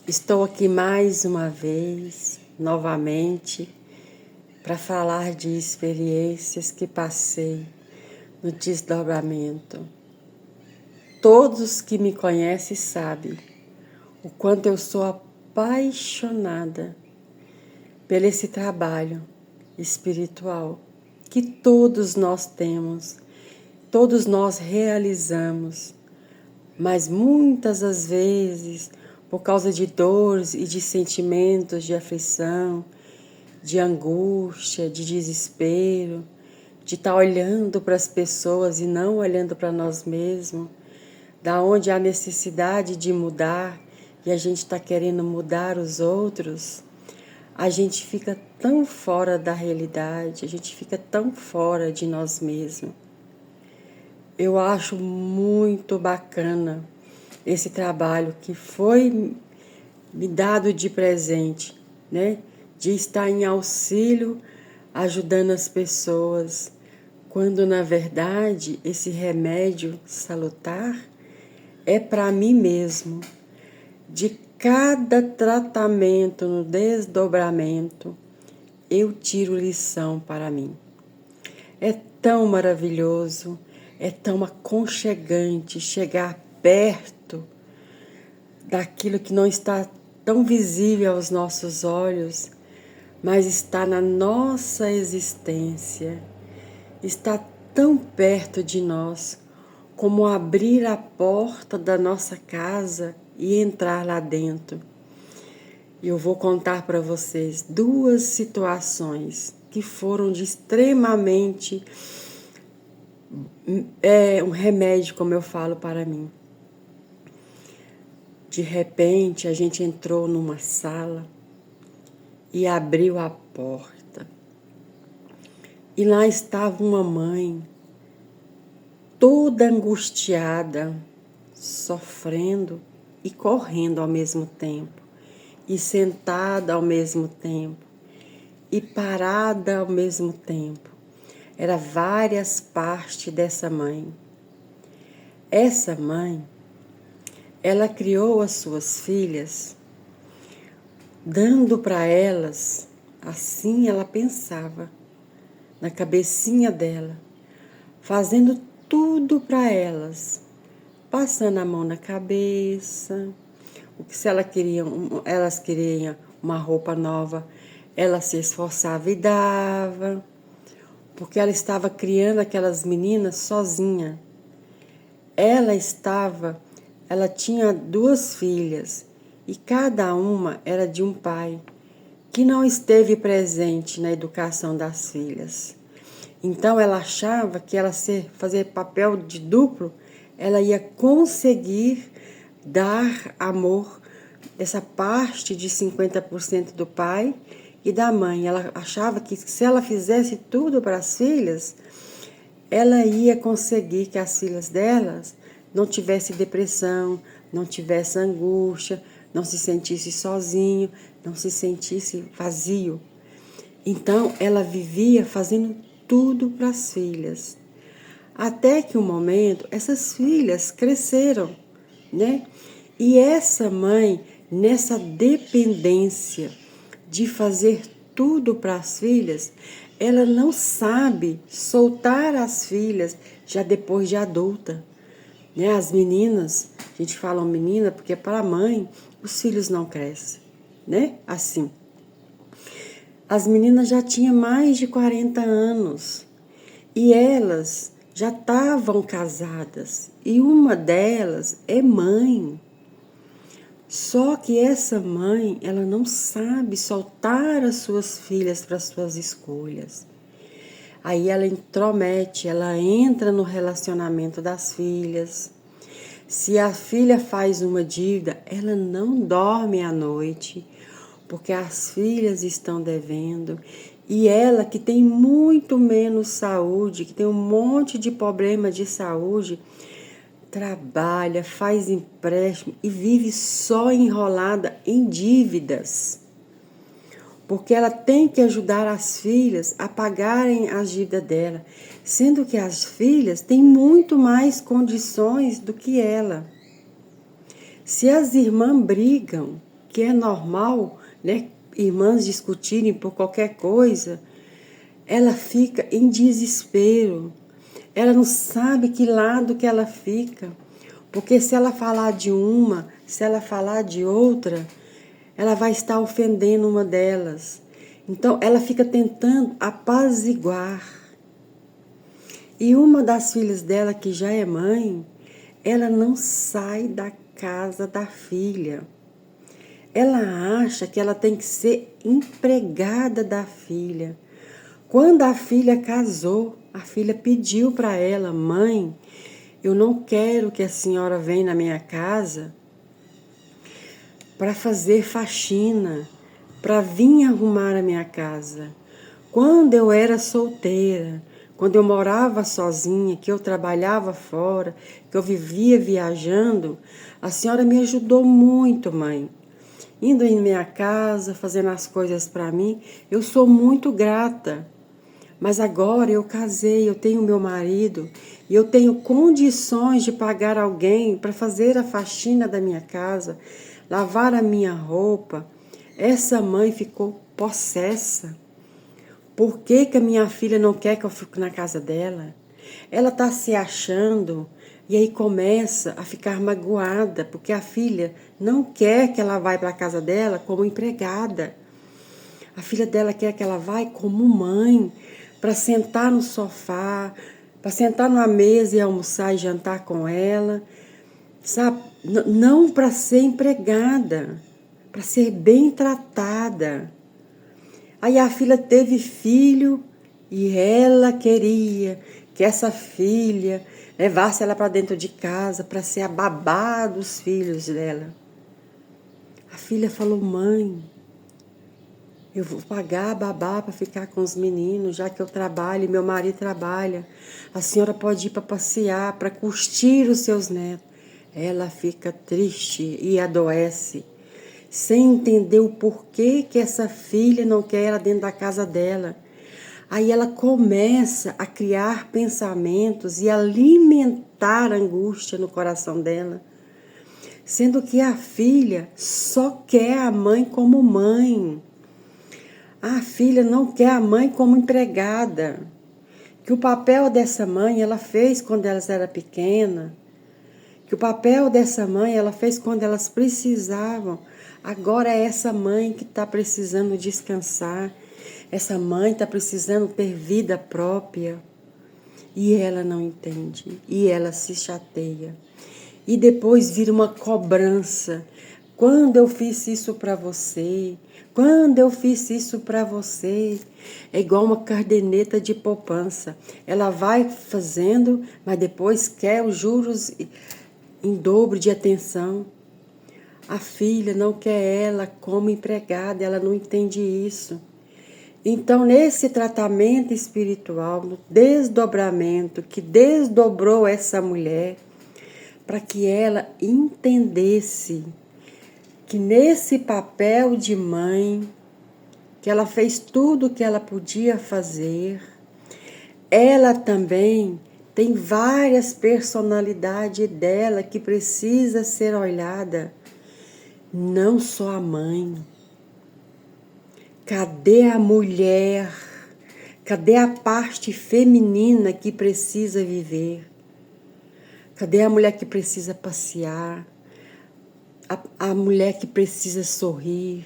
Estou aqui mais uma vez, novamente, para falar de experiências que passei no desdobramento. Todos que me conhecem sabem o quanto eu sou apaixonada por esse trabalho espiritual que todos nós temos, todos nós realizamos, mas muitas das vezes, por causa de dores e de sentimentos de aflição, de angústia, de desespero, de estar olhando para as pessoas e não olhando para nós mesmos, da onde há necessidade de mudar e a gente está querendo mudar os outros, a gente fica tão fora da realidade, a gente fica tão fora de nós mesmos. Eu acho muito bacana esse trabalho que foi me dado de presente, né? De estar em auxílio, ajudando as pessoas, quando na verdade esse remédio salutar é para mim mesmo. De cada tratamento no desdobramento, eu tiro lição para mim. É tão maravilhoso, é tão aconchegante chegar perto daquilo que não está tão visível aos nossos olhos, mas está na nossa existência, está tão perto de nós, como abrir a porta da nossa casa e entrar lá dentro. E eu vou contar para vocês duas situações que foram de extremamente um remédio, como eu falo para mim. De repente, a gente entrou numa sala e abriu a porta. E lá estava uma mãe, toda angustiada, sofrendo e correndo ao mesmo tempo, e sentada ao mesmo tempo, e parada ao mesmo tempo. Era várias partes dessa mãe. Essa mãe, ela criou as suas filhas, dando para elas, assim ela pensava, na cabecinha dela, fazendo tudo para elas, passando a mão na cabeça, o que se elas queriam uma roupa nova, ela se esforçava e dava, porque ela estava criando aquelas meninas sozinha. Ela tinha 2 filhas e cada uma era de um pai que não esteve presente na educação das filhas. Então ela achava que ela fazer papel de duplo, ela ia conseguir dar amor, essa parte de 50% do pai e da mãe. Ela achava que se ela fizesse tudo para as filhas, ela ia conseguir que as filhas delas não tivessem depressão, não tivessem angústia, não se sentisse sozinho, não se sentisse vazio. Então ela vivia fazendo tudo para as filhas. Até que um momento essas filhas cresceram, né? E essa mãe, nessa dependência de fazer tudo para as filhas, ela não sabe soltar as filhas já depois de adulta. Né? As meninas, a gente fala menina porque para a mãe os filhos não crescem, né? Assim. As meninas já tinham mais de 40 anos e elas já estavam casadas e uma delas é mãe. Só que essa mãe, ela não sabe soltar as suas filhas para as suas escolhas. Aí ela intromete, ela entra no relacionamento das filhas. Se a filha faz uma dívida, ela não dorme à noite, porque as filhas estão devendo. E ela, que tem muito menos saúde, que tem um monte de problema de saúde, trabalha, faz empréstimo e vive só enrolada em dívidas. Porque ela tem que ajudar as filhas a pagarem as dívidas dela, sendo que as filhas têm muito mais condições do que ela. Se as irmãs brigam, que é normal, né, irmãs discutirem por qualquer coisa, ela fica em desespero. Ela não sabe que lado que ela fica. Porque se ela falar de uma, se ela falar de outra, ela vai estar ofendendo uma delas. Então, ela fica tentando apaziguar. E uma das filhas dela, que já é mãe, ela não sai da casa da filha. Ela acha que ela tem que ser empregada da filha. Quando a filha casou, a filha pediu para ela: mãe, eu não quero que a senhora venha na minha casa para fazer faxina, para vir arrumar a minha casa. Quando eu era solteira, quando eu morava sozinha, que eu trabalhava fora, que eu vivia viajando, a senhora me ajudou muito, mãe. Indo em minha casa, fazendo as coisas para mim, eu sou muito grata. Mas agora eu casei, eu tenho meu marido e eu tenho condições de pagar alguém para fazer a faxina da minha casa, lavar a minha roupa. Essa mãe ficou possessa. Por que que a minha filha não quer que eu fique na casa dela? Ela está se achando e aí começa a ficar magoada, porque a filha não quer que ela vá para a casa dela como empregada. A filha dela quer que ela vá como mãe, para sentar no sofá, para sentar numa mesa e almoçar e jantar com ela, sabe? Não para ser empregada, para ser bem tratada. Aí a filha teve filho e ela queria que essa filha levasse ela para dentro de casa para ser a babá dos filhos dela. A filha falou: mãe, eu vou pagar a babá para ficar com os meninos, já que eu trabalho e meu marido trabalha. A senhora pode ir para passear, para curtir os seus netos. Ela fica triste e adoece, sem entender o porquê que essa filha não quer ela dentro da casa dela. Aí ela começa a criar pensamentos e alimentar angústia no coração dela, sendo que a filha só quer a mãe como mãe. A filha não quer a mãe como empregada, que o papel dessa mãe ela fez quando elas eram pequenas, que o papel dessa mãe ela fez quando elas precisavam. Agora é essa mãe que está precisando descansar, essa mãe está precisando ter vida própria. E ela não entende, e ela se chateia. E depois vira uma cobrança. Quando eu fiz isso para você? Quando eu fiz isso para você? É igual uma caderneta de poupança. Ela vai fazendo, mas depois quer os juros em dobro de atenção. A filha não quer ela como empregada, ela não entende isso. Então, nesse tratamento espiritual, no desdobramento que desdobrou essa mulher, para que ela entendesse que nesse papel de mãe, que ela fez tudo o que ela podia fazer, ela também tem várias personalidades dela que precisa ser olhada, não só a mãe. Cadê a mulher? Cadê a parte feminina que precisa viver? Cadê a mulher que precisa passear? A mulher que precisa sorrir?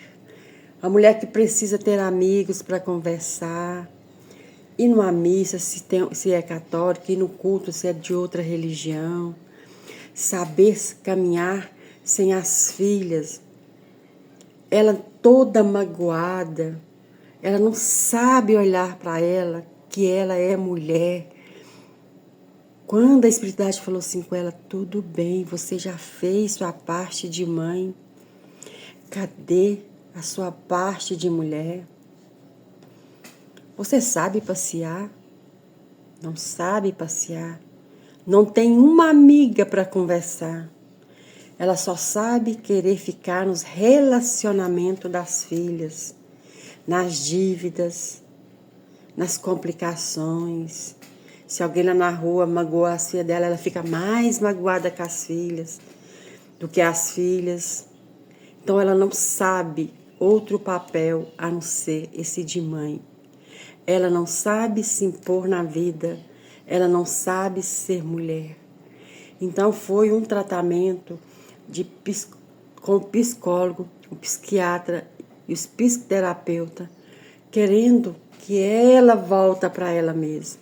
A mulher que precisa ter amigos para conversar? Ir numa missa se é católica, ir no culto se é de outra religião? Saber caminhar sem as filhas? Ela toda magoada, ela não sabe olhar para ela, que ela é mulher. Quando a espiritualidade falou assim com ela: tudo bem, você já fez sua parte de mãe, cadê a sua parte de mulher? Você sabe passear? Não sabe passear? Não tem uma amiga para conversar. Ela só sabe querer ficar nos relacionamentos das filhas, nas dívidas, nas complicações. Se alguém lá na rua magoou as filhas dela, ela fica mais magoada com as filhas do que as filhas. Então ela não sabe outro papel a não ser esse de mãe. Ela não sabe se impor na vida, ela não sabe ser mulher. Então foi um tratamento com o psicólogo, o psiquiatra e os psicoterapeuta, querendo que ela volta para ela mesma.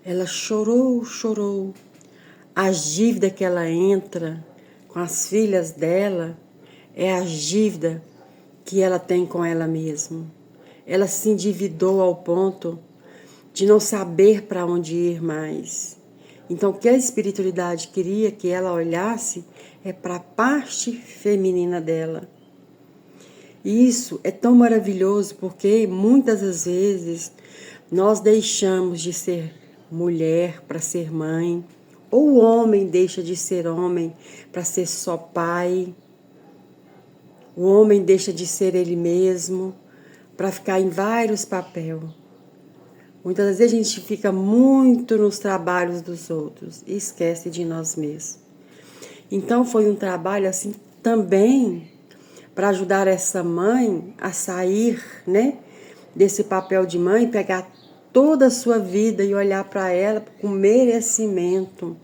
Ela chorou, chorou. A dívida que ela entra com as filhas dela é a dívida que ela tem com ela mesma. Ela se endividou ao ponto de não saber para onde ir mais. Então, o que a espiritualidade queria que ela olhasse é para a parte feminina dela. E isso é tão maravilhoso porque muitas das vezes nós deixamos de ser mulher para ser mãe, ou o homem deixa de ser homem para ser só pai. O homem deixa de ser ele mesmo para ficar em vários papéis. Muitas vezes a gente fica muito nos trabalhos dos outros e esquece de nós mesmos. Então foi um trabalho assim também para ajudar essa mãe a sair, né, desse papel de mãe, pegar toda a sua vida e olhar para ela com merecimento.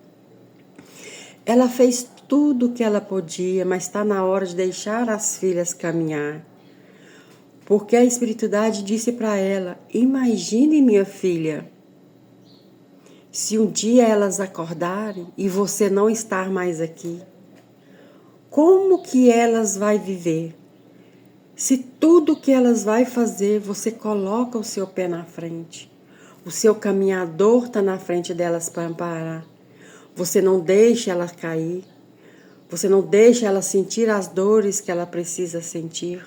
Ela fez tudo o que ela podia, mas está na hora de deixar as filhas caminhar. Porque a espiritualidade disse para ela: imagine, minha filha, se um dia elas acordarem e você não estar mais aqui, como que elas vão viver? Se tudo que elas vão fazer, você coloca o seu pé na frente, o seu caminhador está na frente delas para amparar, você não deixa ela cair, você não deixa ela sentir as dores que ela precisa sentir.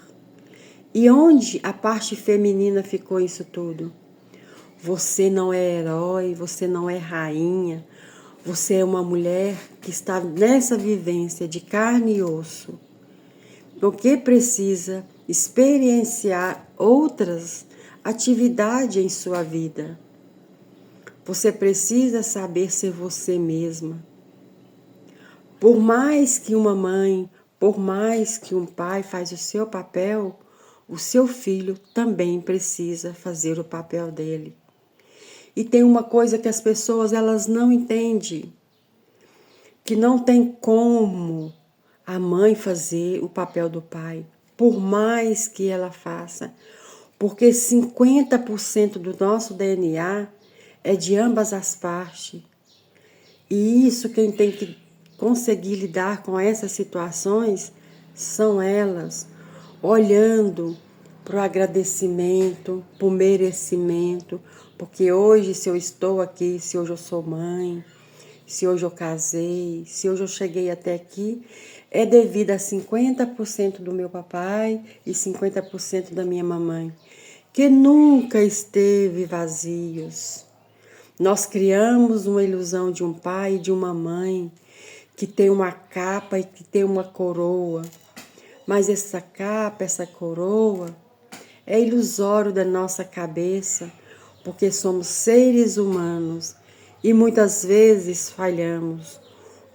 E onde a parte feminina ficou isso tudo? Você não é herói, você não é rainha, você é uma mulher que está nessa vivência de carne e osso, porque precisa experienciar outras atividades em sua vida. Você precisa saber ser você mesma. Por mais que uma mãe, por mais que um pai faz o seu papel, o seu filho também precisa fazer o papel dele. E tem uma coisa que as pessoas elas não entendem, que não tem como a mãe fazer o papel do pai, por mais que ela faça, porque 50% do nosso DNA é de ambas as partes. E isso quem tem que conseguir lidar com essas situações são elas, olhando para o agradecimento, para o merecimento, porque hoje se eu estou aqui, se hoje eu sou mãe, se hoje eu casei, se hoje eu cheguei até aqui, é devido a 50% do meu papai e 50% da minha mamãe, que nunca esteve vazios. Nós criamos uma ilusão de um pai e de uma mãe que tem uma capa e que tem uma coroa, mas essa capa, essa coroa é ilusório da nossa cabeça, porque somos seres humanos e muitas vezes falhamos.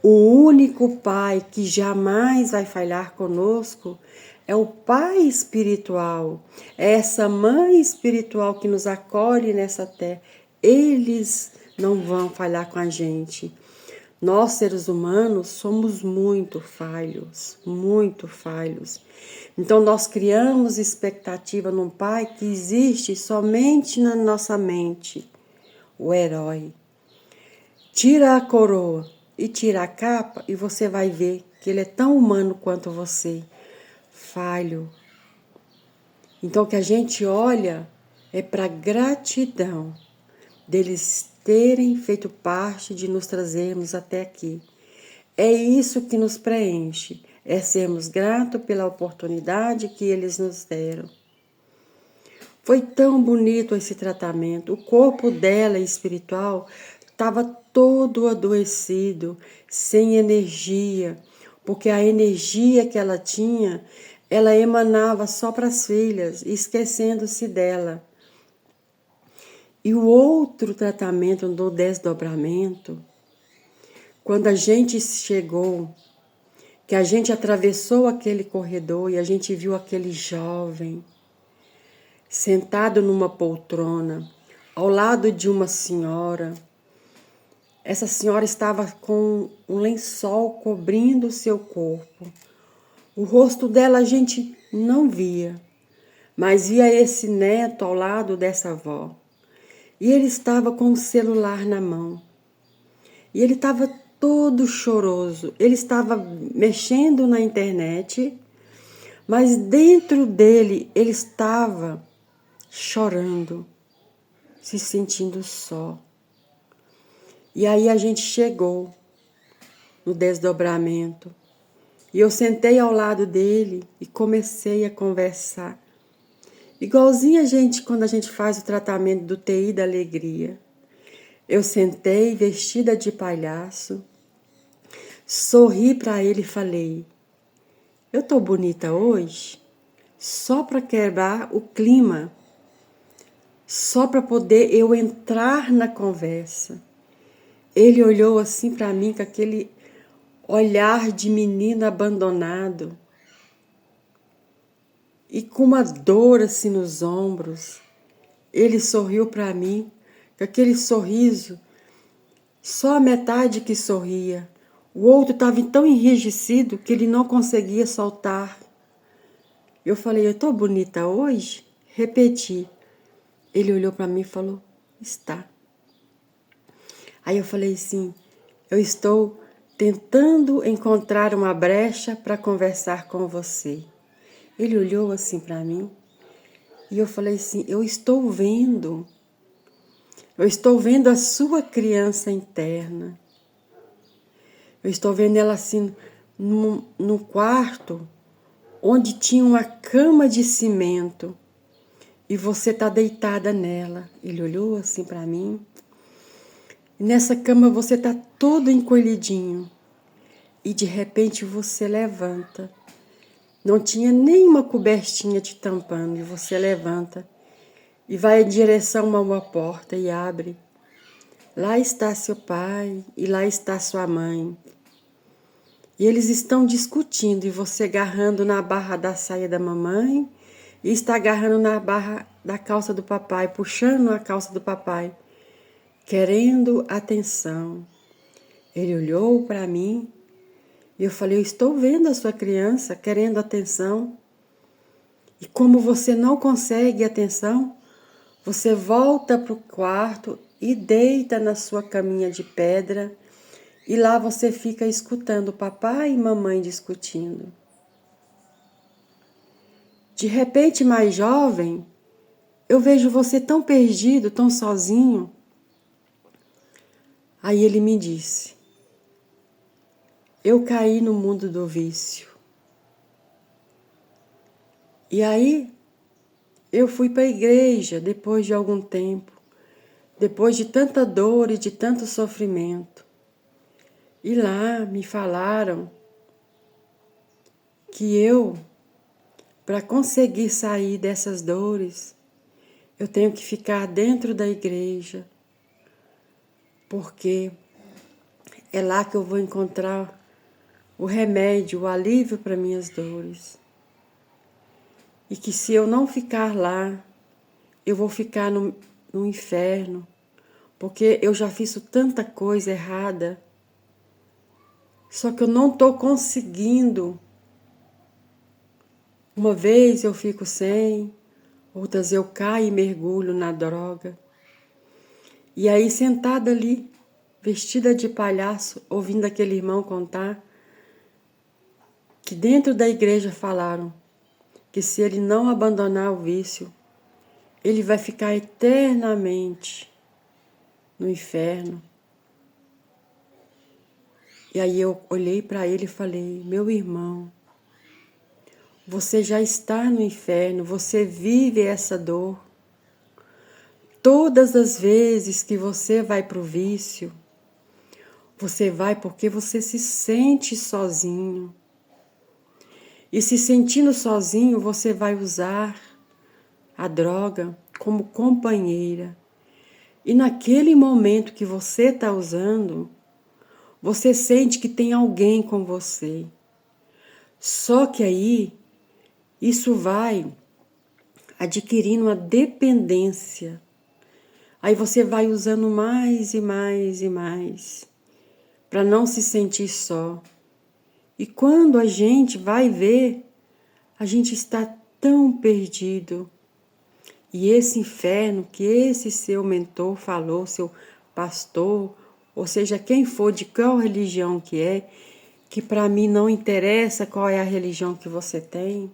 O único pai que jamais vai falhar conosco é o pai espiritual, é essa mãe espiritual que nos acolhe nessa terra. Eles não vão falhar com a gente. Nós, seres humanos, somos muito falhos, muito falhos. Então, nós criamos expectativa num pai que existe somente na nossa mente, o herói. Tira a coroa e tira a capa e você vai ver que ele é tão humano quanto você, falho. Então, o que a gente olha é para a gratidão deles terem feito parte de nos trazermos até aqui. É isso que nos preenche, é sermos gratos pela oportunidade que eles nos deram. Foi tão bonito esse tratamento, o corpo dela espiritual estava todo adoecido, sem energia, porque a energia que ela tinha, ela emanava só para as filhas, esquecendo-se dela. E o outro tratamento do desdobramento, quando a gente chegou que a gente atravessou aquele corredor e a gente viu aquele jovem sentado numa poltrona, ao lado de uma senhora. Essa senhora estava com um lençol cobrindo o seu corpo. O rosto dela a gente não via, mas via esse neto ao lado dessa avó. E ele estava com o celular na mão. E ele estava todo choroso. Ele estava mexendo na internet, mas dentro dele ele estava chorando, se sentindo só. E aí a gente chegou no desdobramento. E eu sentei ao lado dele e comecei a conversar. Igualzinho a gente, quando a gente faz o tratamento do TI da alegria. Eu sentei vestida de palhaço, sorri para ele e falei: eu tô bonita hoje? Só para quebrar o clima, só para poder eu entrar na conversa. Ele olhou assim para mim com aquele olhar de menino abandonado e com uma dor assim nos ombros. Ele sorriu para mim com aquele sorriso, só a metade que sorria. O outro estava tão enrijecido que ele não conseguia soltar. Eu falei: eu tô bonita hoje? Repeti. Ele olhou para mim e falou: está. Aí eu falei assim: eu estou tentando encontrar uma brecha para conversar com você. Ele olhou assim para mim e eu falei assim: eu estou vendo a sua criança interna. Eu estou vendo ela assim num quarto onde tinha uma cama de cimento e você está deitada nela. Ele olhou assim para mim. E nessa cama você está todo encolhidinho e de repente você levanta. Não tinha nenhuma cobertinha te tampando e você levanta e vai em direção a uma porta e abre. Lá está seu pai e lá está sua mãe. E eles estão discutindo e você agarrando na barra da saia da mamãe e está agarrando na barra da calça do papai, puxando a calça do papai, querendo atenção. Ele olhou para mim e eu falei: eu estou vendo a sua criança querendo atenção. E como você não consegue atenção, você volta para o quarto e deita na sua caminha de pedra e lá você fica escutando papai e mamãe discutindo. De repente, mais jovem, eu vejo você tão perdido, tão sozinho. Aí ele me disse: eu caí no mundo do vício. E aí eu fui para a igreja depois de algum tempo, depois de tanta dor e de tanto sofrimento. E lá me falaram que eu, para conseguir sair dessas dores, eu tenho que ficar dentro da igreja, porque é lá que eu vou encontrar o remédio, o alívio para minhas dores. E que se eu não ficar lá, eu vou ficar no inferno, porque eu já fiz tanta coisa errada, só que eu não estou conseguindo. Uma vez eu fico sem, outras eu caio e mergulho na droga. E aí, sentada ali, vestida de palhaço, ouvindo aquele irmão contar que dentro da igreja falaram que se ele não abandonar o vício, ele vai ficar eternamente no inferno. E aí eu olhei para ele e falei: meu irmão, você já está no inferno, você vive essa dor. Todas as vezes que você vai para o vício, você vai porque você se sente sozinho. E se sentindo sozinho, você vai usar a droga como companheira. E naquele momento que você está usando, você sente que tem alguém com você. Só que aí isso vai adquirindo uma dependência. Aí você vai usando mais e mais e mais para não se sentir só. E quando a gente vai ver, a gente está tão perdido. E esse inferno que esse seu mentor falou, seu pastor, ou seja, quem for de qual religião que para mim não interessa qual é a religião que você tem.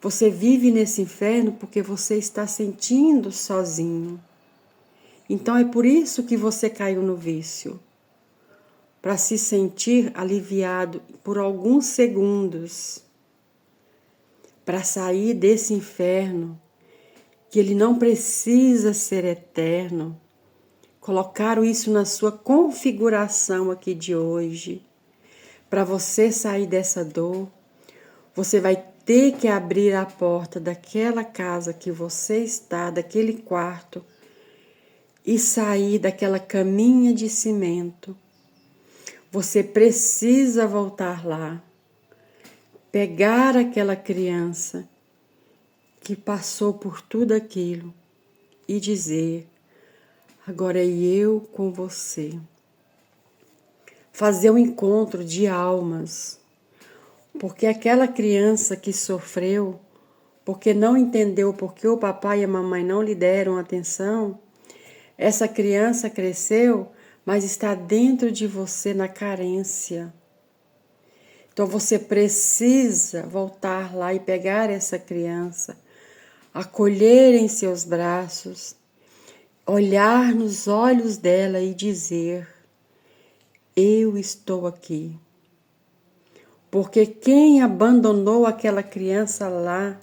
Você vive nesse inferno porque você está sentindo sozinho. Então é por isso que você caiu no vício. Para se sentir aliviado por alguns segundos. Para sair desse inferno, que ele não precisa ser eterno. Colocaram isso na sua configuração aqui de hoje. Para você sair dessa dor, você vai ter que abrir a porta daquela casa que você está, daquele quarto, e sair daquela caminha de cimento. Você precisa voltar lá, pegar aquela criança que passou por tudo aquilo e dizer: agora é eu com você. Fazer um encontro de almas, porque aquela criança que sofreu, porque não entendeu porque o papai e a mamãe não lhe deram atenção, essa criança cresceu, mas está dentro de você na carência. Então você precisa voltar lá e pegar essa criança, acolher em seus braços, olhar nos olhos dela e dizer: eu estou aqui. Porque quem abandonou aquela criança lá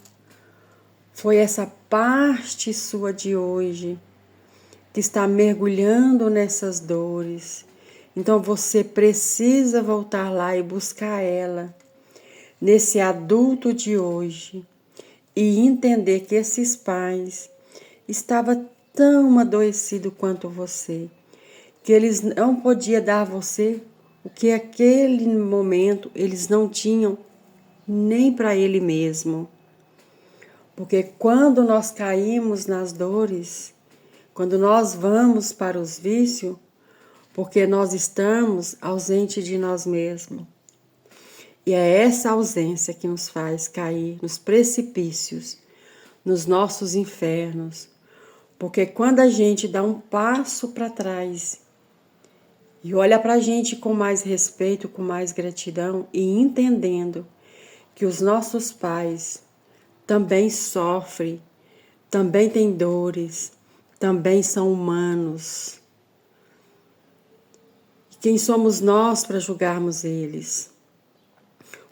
foi essa parte sua de hoje, que está mergulhando nessas dores. Então você precisa voltar lá e buscar ela, nesse adulto de hoje, e entender que esses pais estavam tão adoecidos quanto você, que eles não podiam dar a você o que aquele momento eles não tinham nem para ele mesmo. Porque quando nós caímos nas dores, quando nós vamos para os vícios, porque nós estamos ausentes de nós mesmos. E é essa ausência que nos faz cair nos precipícios, nos nossos infernos. Porque quando a gente dá um passo para trás e olha para a gente com mais respeito, com mais gratidão e entendendo que os nossos pais também sofrem, também têm dores, também são humanos. Quem somos nós para julgarmos eles?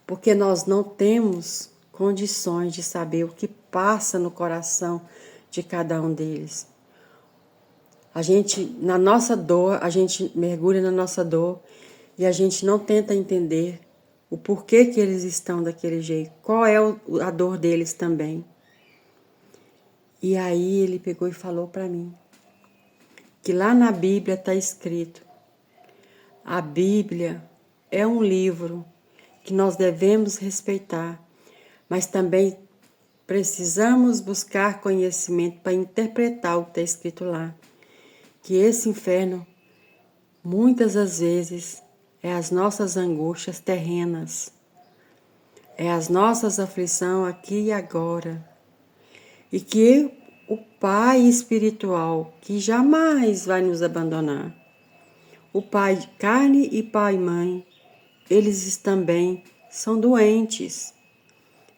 Porque nós não temos condições de saber o que passa no coração de cada um deles. A gente, na nossa dor, a gente mergulha na nossa dor e a gente não tenta entender o porquê que eles estão daquele jeito, qual é a dor deles também. E aí ele pegou e falou para mim que lá na Bíblia está escrito: a Bíblia é um livro que nós devemos respeitar, mas também precisamos buscar conhecimento para interpretar o que está escrito lá. Que esse inferno, muitas das vezes, é as nossas angústias terrenas, é as nossas aflições aqui e agora. E que o Pai espiritual, que jamais vai nos abandonar, o pai de carne e pai e mãe, eles também são doentes,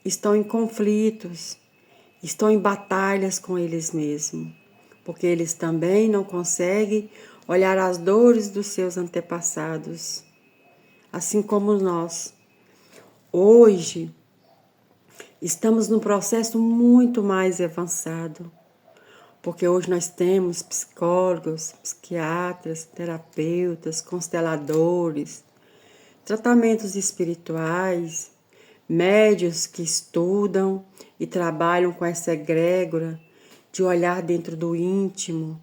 estão em conflitos, estão em batalhas com eles mesmos, porque eles também não conseguem olhar as dores dos seus antepassados, assim como nós. Hoje, estamos num processo muito mais avançado, porque hoje nós temos psicólogos, psiquiatras, terapeutas, consteladores, tratamentos espirituais, médios que estudam e trabalham com essa egrégora de olhar dentro do íntimo,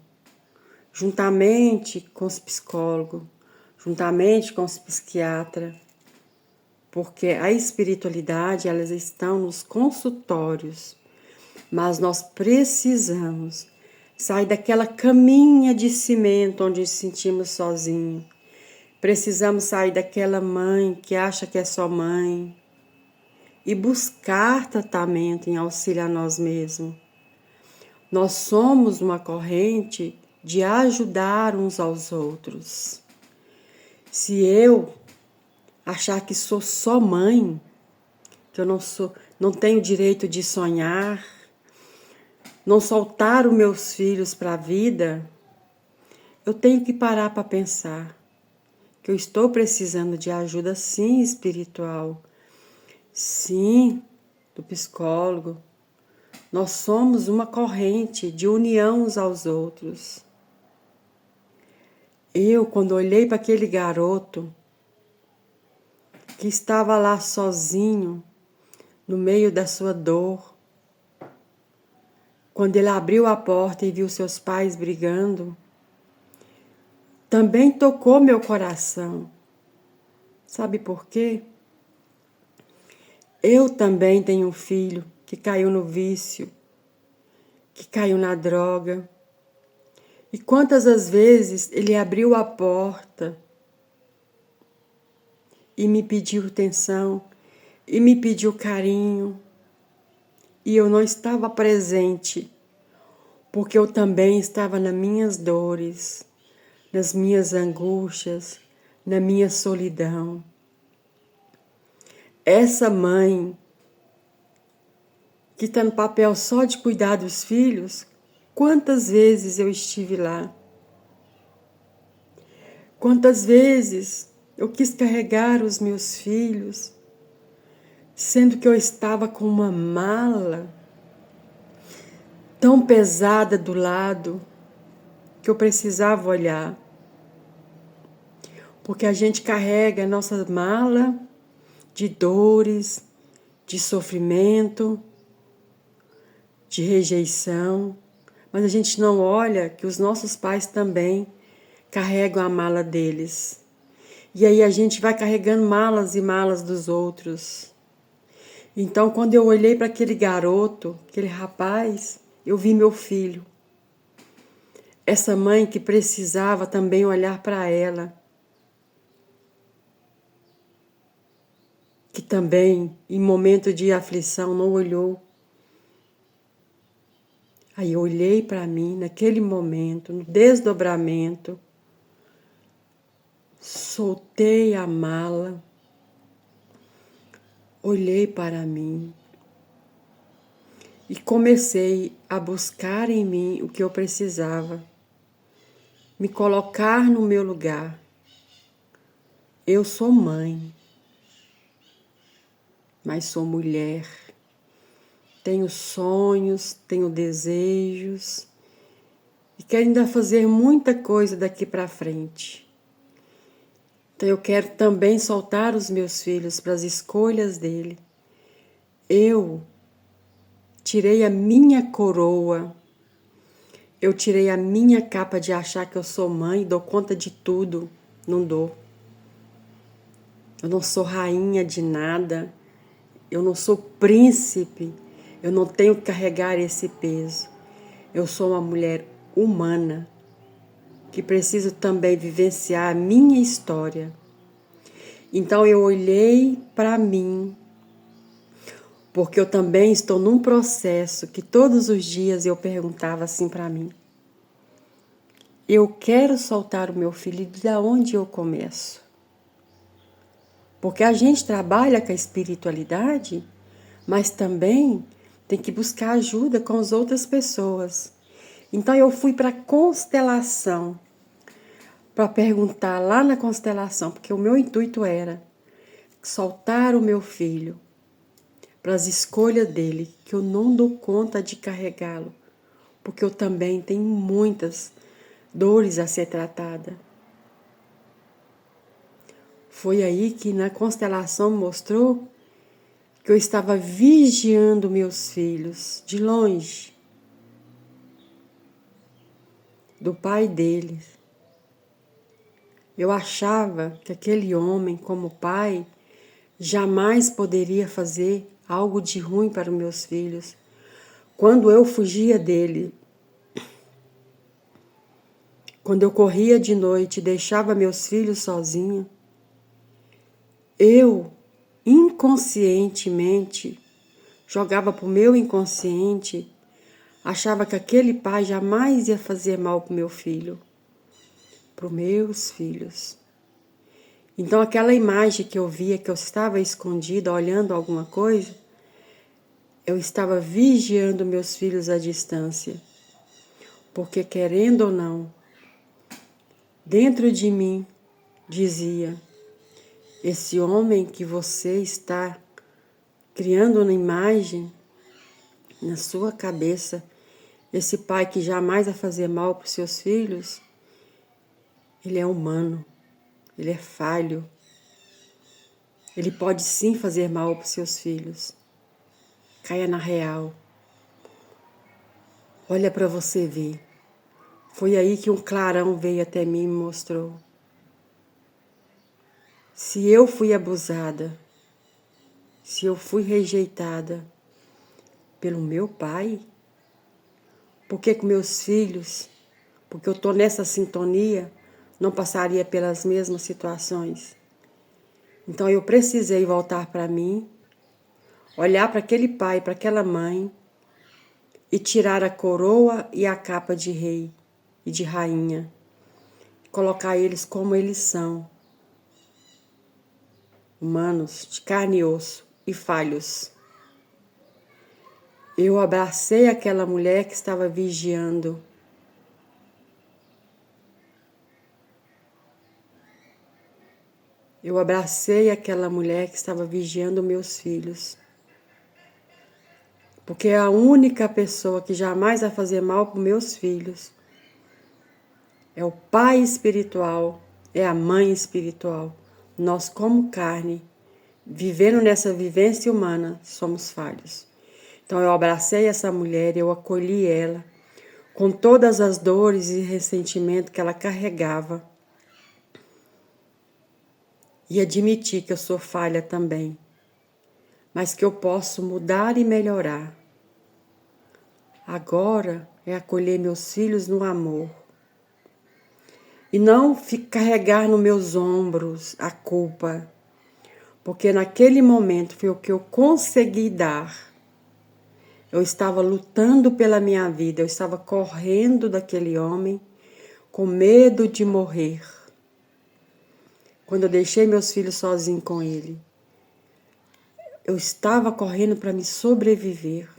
juntamente com os psicólogos, juntamente com os psiquiatras, porque a espiritualidade, elas estão nos consultórios, mas nós precisamos sair daquela caminha de cimento onde nos sentimos sozinhos. Precisamos sair daquela mãe que acha que é só mãe e buscar tratamento em auxílio a nós mesmos. Nós somos uma corrente de ajudar uns aos outros. Se eu achar que sou só mãe, que eu não tenho direito de sonhar, não soltar os meus filhos para a vida, eu tenho que parar para pensar que eu estou precisando de ajuda, sim, espiritual, sim, do psicólogo. Nós somos uma corrente de união uns aos outros. Eu, quando olhei para aquele garoto que estava lá sozinho, no meio da sua dor, quando ele abriu a porta e viu seus pais brigando, também tocou meu coração. Sabe por quê? Eu também tenho um filho que caiu no vício, que caiu na droga. E quantas as vezes ele abriu a porta e me pediu atenção, e me pediu carinho, e eu não estava presente, porque eu também estava nas minhas dores, nas minhas angústias, na minha solidão. Essa mãe que está no papel só de cuidar dos filhos, quantas vezes eu estive lá? Quantas vezes eu quis carregar os meus filhos, sendo que eu estava com uma mala tão pesada do lado que eu precisava olhar. Porque a gente carrega a nossa mala de dores, de sofrimento, de rejeição, mas a gente não olha que os nossos pais também carregam a mala deles. E aí a gente vai carregando malas e malas dos outros. Então, quando eu olhei para aquele garoto, aquele rapaz, eu vi meu filho. Essa mãe que precisava também olhar para ela, que também, em momento de aflição, não olhou. Aí eu olhei para mim, naquele momento, no desdobramento, soltei a mala, olhei para mim e comecei a buscar em mim o que eu precisava, me colocar no meu lugar. Eu sou mãe, mas sou mulher. Tenho sonhos, tenho desejos e quero ainda fazer muita coisa daqui para frente. Então eu quero também soltar os meus filhos para as escolhas dele. Eu tirei a minha coroa, eu tirei a minha capa de achar que eu sou mãe, dou conta de tudo. Não dou. Eu não sou rainha de nada, eu não sou príncipe, eu não tenho que carregar esse peso. Eu sou uma mulher humana que preciso também vivenciar a minha história. Então eu olhei para mim, porque eu também estou num processo que todos os dias eu perguntava assim para mim: eu quero soltar o meu filho, de onde eu começo? Porque a gente trabalha com a espiritualidade, mas também tem que buscar ajuda com as outras pessoas. Então eu fui para a constelação, para perguntar lá na constelação, porque o meu intuito era soltar o meu filho para as escolhas dele, que eu não dou conta de carregá-lo, porque eu também tenho muitas dores a ser tratada. Foi aí que na constelação mostrou que eu estava vigiando meus filhos de longe do pai deles. Eu achava que aquele homem, como pai, jamais poderia fazer algo de ruim para os meus filhos. Quando eu fugia dele, quando eu corria de noite e deixava meus filhos sozinhos, eu inconscientemente jogava para o meu inconsciente, achava que aquele pai jamais ia fazer mal para o meu filho, para os meus filhos. Então aquela imagem que eu via, que eu estava escondida olhando alguma coisa, eu estava vigiando meus filhos à distância. Porque querendo ou não, dentro de mim dizia, esse homem que você está criando uma imagem na sua cabeça, esse pai que jamais vai fazer mal para os seus filhos, ele é humano, ele é falho. Ele pode sim fazer mal para os seus filhos. Caia na real. Olha para você ver. Foi aí que um clarão veio até mim e me mostrou. Se eu fui abusada, se eu fui rejeitada pelo meu pai, por que com meus filhos, porque eu estou nessa sintonia, não passaria pelas mesmas situações? Então eu precisei voltar para mim, olhar para aquele pai, para aquela mãe e tirar a coroa e a capa de rei e de rainha, colocar eles como eles são, humanos, de carne e osso e falhos. Eu abracei aquela mulher que estava vigiando. Eu abracei aquela mulher que estava vigiando meus filhos. Porque é a única pessoa que jamais vai fazer mal para meus filhos é o pai espiritual, é a mãe espiritual. Nós, como carne, vivendo nessa vivência humana, somos falhos. Então eu abracei essa mulher, eu acolhi ela, com todas as dores e ressentimento que ela carregava. E admiti que eu sou falha também, mas que eu posso mudar e melhorar. Agora é acolher meus filhos no amor. E não carregar nos meus ombros a culpa, porque naquele momento foi o que eu consegui dar. Eu estava lutando pela minha vida, eu estava correndo daquele homem com medo de morrer. Quando eu deixei meus filhos sozinhos com ele, eu estava correndo para me sobreviver.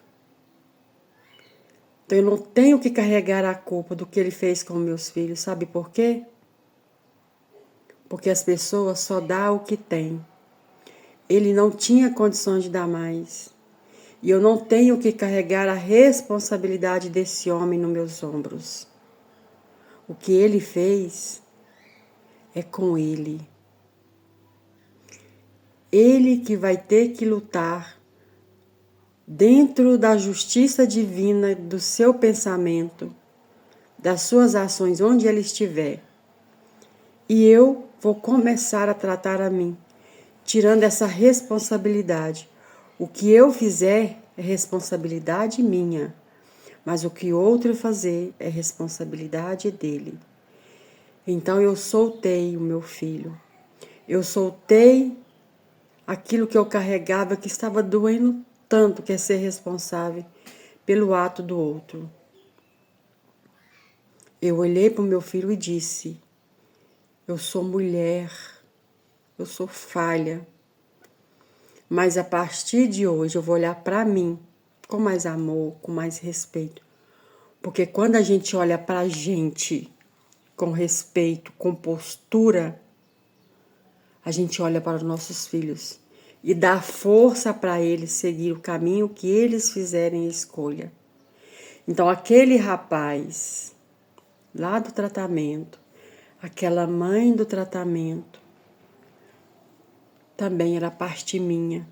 Então eu não tenho que carregar a culpa do que ele fez com meus filhos, sabe por quê? Porque as pessoas só dão o que têm. Ele não tinha condições de dar mais. E eu não tenho que carregar a responsabilidade desse homem nos meus ombros. O que ele fez é com ele. Ele que vai ter que lutar dentro da justiça divina do seu pensamento, das suas ações, onde ele estiver. E eu vou começar a tratar a mim, tirando essa responsabilidade. O que eu fizer é responsabilidade minha, mas o que outro fazer é responsabilidade dele. Então eu soltei o meu filho. Eu soltei aquilo que eu carregava que estava doendo tanto, que é ser responsável pelo ato do outro. Eu olhei para o meu filho e disse: eu sou mulher, eu sou falha, mas a partir de hoje eu vou olhar para mim com mais amor, com mais respeito. Porque quando a gente olha para a gente com respeito, com postura, a gente olha para os nossos filhos e dá força para eles seguir o caminho que eles fizerem escolha. Então aquele rapaz lá do tratamento, aquela mãe do tratamento, também era parte minha.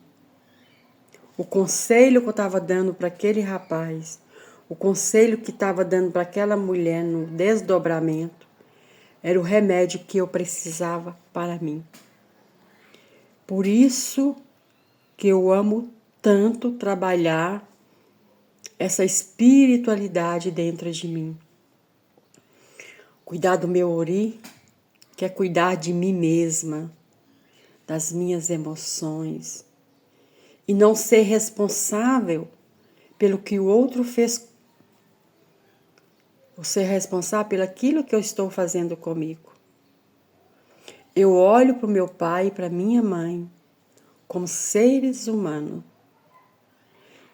O conselho que eu estava dando para aquele rapaz, o conselho que estava dando para aquela mulher no desdobramento, era o remédio que eu precisava para mim. Por isso que eu amo tanto trabalhar essa espiritualidade dentro de mim. Cuidar do meu ori, que é cuidar de mim mesma, das minhas emoções, e não ser responsável pelo que o outro fez, ou ser responsável pelo aquilo que eu estou fazendo comigo. Eu olho para o meu pai e para minha mãe como seres humanos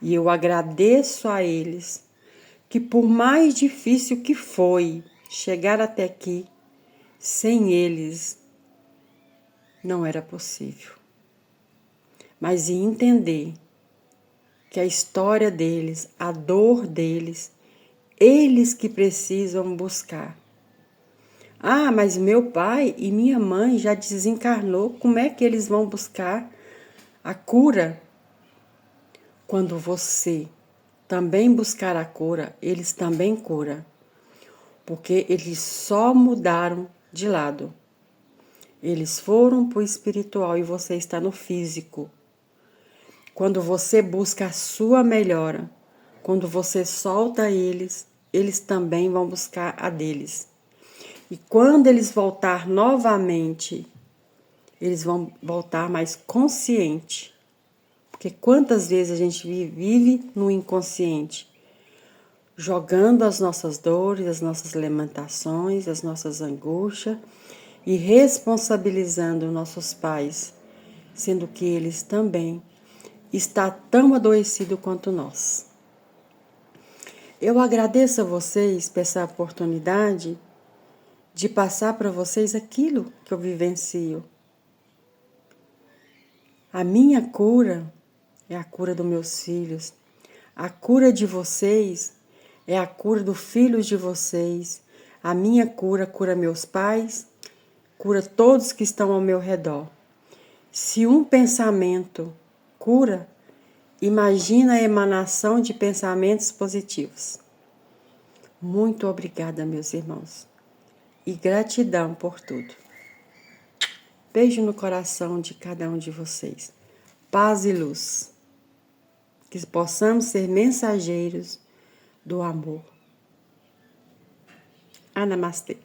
e eu agradeço a eles que, por mais difícil que foi chegar até aqui, sem eles não era possível. Mas em entender que a história deles, a dor deles, eles que precisam buscar. Ah, mas meu pai e minha mãe já desencarnou, como é que eles vão buscar a cura? Quando você também buscar a cura, eles também curam, porque eles só mudaram de lado. Eles foram para o espiritual e você está no físico. Quando você busca a sua melhora, quando você solta eles, eles também vão buscar a deles. E quando eles voltar novamente, eles vão voltar mais consciente. Porque quantas vezes a gente vive no inconsciente, jogando as nossas dores, as nossas lamentações, as nossas angústias e responsabilizando nossos pais, sendo que eles também estão tão adoecidos quanto nós. Eu agradeço a vocês por essa oportunidade de passar para vocês aquilo que eu vivencio. A minha cura é a cura dos meus filhos. A cura de vocês é a cura dos filhos de vocês. A minha cura cura meus pais, cura todos que estão ao meu redor. Se um pensamento cura, imagina a emanação de pensamentos positivos. Muito obrigada, meus irmãos. E gratidão por tudo. Beijo no coração de cada um de vocês. Paz e luz. Que possamos ser mensageiros do amor. Namastê.